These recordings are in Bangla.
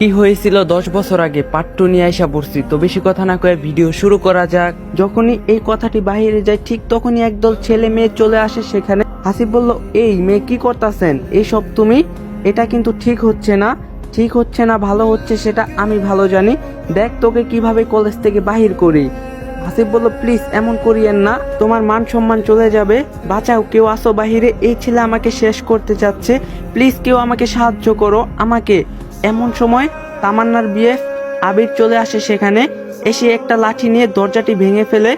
কি হয়েছিল 10 বছর আগে পার্ট 2 নিয়ে আইসা পড়ছি। তো বেশি কথা না কয়ে ভিডিও শুরু করা যাক। যখনই এই কথাটি বাহিরে যায় ঠিক তখনই একদল ছেলে মেয়ে চলে আসে সেখানে। হাসিব বলল, এই মেয়ে কি করতেছেন এইসব তুমি? এটা কিন্তু ঠিক হচ্ছে না, ঠিক হচ্ছে না, ভালো হচ্ছে সেটা আমি ভালো জানি। দেখ তোকে কিভাবে কলেজ থেকে বাহির করি। হাসিব বলল, প্লিজ এমন করিয়েন না, তোমার মান সম্মান চলে যাবে। বাঁচাও, কেউ আসো বাহিরে, এই ছেলে আমাকে শেষ করতে চাচ্ছে, প্লিজ কেউ আমাকে সাহায্য করো আমাকে। এমন সময় তামান্নার বিয়ে আবির চলে আসে সেখানে। এসে একটা লাঠি নিয়ে দরজাটি ভেঙে ফেলে।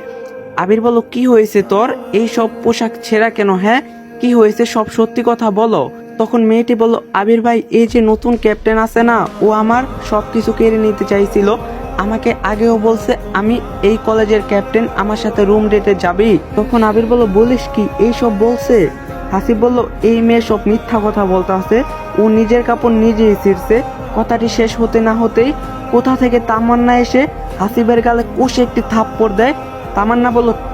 আবির বলল, কি হয়েছে তোর? এই সব পোশাক ছেঁড়া কেন? হ্যাঁ কি হয়েছে, সব সত্যি কথা বলো। তখন মেয়েটি বলল, আবির ভাই, এই যে নতুন ক্যাপ্টেন আছে না, ও আমার সবকিছু কেড়ে নিতে চাইছিল। আমাকে আগেও বলছে আমি এই কলেজের ক্যাপ্টেন, আমার সাথে রুম ডেটে যাবি। তখন আবির বলল, বলিস কি, এই সব বলছে? হাসিব বলল, এই মেয়ে সব মিথ্যা কথা বলতে আছে, ও নিজের কাপড় নিজেই ছিঁড়ছে। কথাটি শেষ হতে না হতেই কোথা থেকে তামান্না এসে হাসিবের গালে কষে একটি থাপ্পড় দেয়।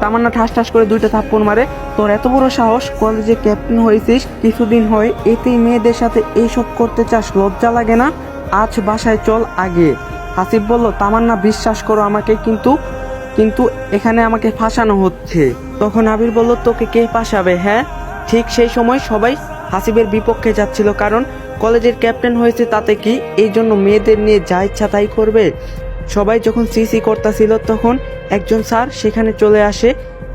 তামান্না ঠাস ঠাস করে 2টা থাপ্পড় মারে। তোর এত বড় সাহস, কলেজে ক্যাপ্টেন হয়েছিস, কিছুদিন হয় এতেই মেয়েদের সাথে এইসব করতে চাস, লজ্জা লাগে না? আজ বাসায় চল আগে। হাসিব বলল, তামান্না বিশ্বাস করো আমাকে, কিন্তু কিন্তু এখানে আমাকে ফাঁসানো হচ্ছে। তখন আবির বলল, তোকে কে ফাঁসাবে? হ্যাঁ। ঠিক সেই সময় সবাই হাসিবের বিপক্ষে যাচ্ছিল, কারণ কলেজের ক্যাপ্টেন হয়েছে তাতে কি, এই জন্য মেয়েদের নিয়ে যা ইচ্ছা তাই করবে। সবাই যখন সিসি করতেছিল তখন একজন স্যার সেখানে চলে আসে।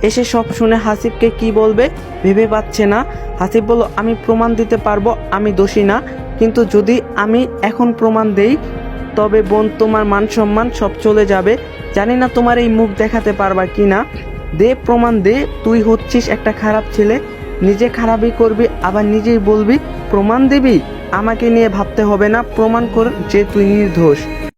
এসে সব শুনে হাসিবকে কি বলবে ভেবে পাচ্ছে না। হাসিব বলল, আমি প্রমাণ দিতে পারবো আমি দোষী না, কিন্তু যদি আমি এখন প্রমাণ দেই তবে বোন তোমার মান সম্মান সব চলে যাবে। জানি না তোমার এই মুখ দেখাতে পারবা কি না। দে প্রমাণ দে, তুই হচ্ছিস একটা খারাপ ছেলে, নিজে খারাপই করবি আবার নিজেই বলবি প্রমাণ দিবি। আমাকে নিয়ে ভাবতে হবে না, প্রমাণ কর যে তুই নির্দোষ।